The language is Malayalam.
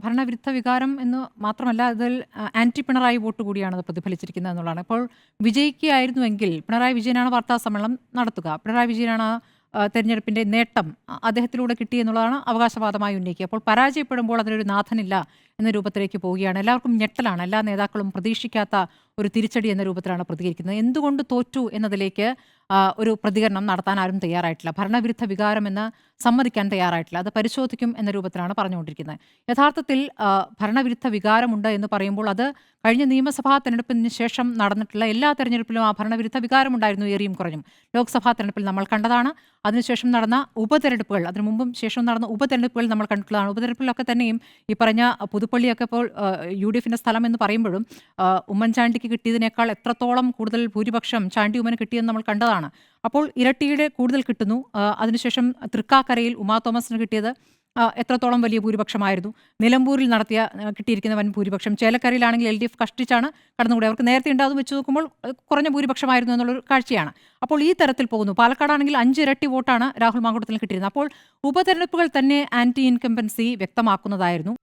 ഭരണവിരുദ്ധ വികാരം എന്ന് മാത്രമല്ല അതിൽ ആന്റി പിണറായി വോട്ട് കൂടിയാണ് അത് പ്രതിഫലിച്ചിരിക്കുന്നത് എന്നുള്ളതാണ്. ഇപ്പോൾ വിജയിക്കുകയായിരുന്നുവെങ്കിൽ പിണറായി വിജയനാണ് വാർത്താ സമ്മേളനം നടത്തുക. പിണറായി വിജയനാണ് തെരഞ്ഞെടുപ്പിന്റെ നേട്ടം അദ്ദേഹത്തിലൂടെ കിട്ടി എന്നുള്ളതാണ് അവകാശവാദമായി ഉന്നയിക്കുക. അപ്പോൾ പരാജയപ്പെടുമ്പോൾ അതിനൊരു നാഥനില്ല എന്ന രൂപത്തിലേക്ക് പോവുകയാണ്. എല്ലാവർക്കും ഞെട്ടലാണ്. എല്ലാ നേതാക്കളും പ്രതീക്ഷിക്കാത്ത ഒരു തിരിച്ചടി എന്ന രൂപത്തിലാണ് പ്രതികരിക്കുന്നത്. എന്തുകൊണ്ട് തോറ്റു എന്നതിലേക്ക് ഒരു പ്രതികരണം നടത്താൻ ആരും തയ്യാറായിട്ടില്ല. ഭരണവിരുദ്ധ വികാരമെന്ന് സമ്മതിക്കാൻ തയ്യാറായിട്ടില്ല. അത് പരിശോധിക്കും എന്ന രൂപത്തിലാണ് പറഞ്ഞുകൊണ്ടിരിക്കുന്നത്. യഥാർത്ഥത്തിൽ ഭരണവിരുദ്ധ വികാരമുണ്ട് എന്ന് പറയുമ്പോൾ അത് കഴിഞ്ഞ നിയമസഭാ തെരഞ്ഞെടുപ്പിന് ശേഷം നടന്നിട്ടുള്ള എല്ലാ തെരഞ്ഞെടുപ്പിലും ആ ഭരണവിരുദ്ധ വികാരമുണ്ടായിരുന്നു, ഏറിയും കുറഞ്ഞും. ലോക്സഭാ തെരഞ്ഞെടുപ്പിൽ നമ്മൾ കണ്ടതാണ്. അതിനുശേഷം നടന്ന ഉപതെരഞ്ഞെടുപ്പുകൾ, അതിനു മുമ്പും ശേഷവും നടന്ന ഉപതെരഞ്ഞെടുപ്പുകൾ നമ്മൾ കണ്ടിട്ടുള്ളതാണ്. ഉപതെരഞ്ഞെടുപ്പിലൊക്കെ തന്നെയും ഈ പറഞ്ഞ പുതുപ്പള്ളിയൊക്കെ ഇപ്പോൾ UDFന്റെ സ്ഥലം എന്ന് പറയുമ്പോഴും ഉമ്മൻചാണ്ടിക്ക് കിട്ടിയതിനേക്കാൾ എത്രത്തോളം കൂടുതൽ ഭൂരിപക്ഷം ചാണ്ടി ഉമ്മന് കിട്ടിയെന്ന് നമ്മൾ കണ്ടതാണ്. അപ്പോൾ ഇരട്ടിയുടെ കൂടുതൽ കിട്ടുന്നു. അതിനുശേഷം തൃക്കാക്കരയിൽ ഉമാ തോമസിന് കിട്ടിയത് എത്രത്തോളം വലിയ ഭൂരിപക്ഷമായിരുന്നു. നിലമ്പൂരിൽ കിട്ടിയിരിക്കുന്ന വൻ ഭൂരിപക്ഷം. ചേലക്കരയിലാണെങ്കിൽ LDF കഷ്ടിച്ചാണ് കടന്നുകൂടി. അവർക്ക് നേരത്തെ ഉണ്ടാകും വെച്ച് നോക്കുമ്പോൾ കുറഞ്ഞ ഭൂരിപക്ഷമായിരുന്നു എന്നുള്ളൊരു കാഴ്ചയാണ്. അപ്പോൾ ഈ തരത്തിൽ പോകുന്നു. പാലക്കാടാണെങ്കിൽ 5 ഇരട്ടി വോട്ടാണ് രാഹുൽ മാങ്കൂട്ടത്തിന് കിട്ടിയിരുന്നത്. അപ്പോൾ ഉപതെരഞ്ഞെടുപ്പുകൾ തന്നെ ആന്റി ഇൻകംബൻസി വ്യക്തമാക്കുന്നതായിരുന്നു.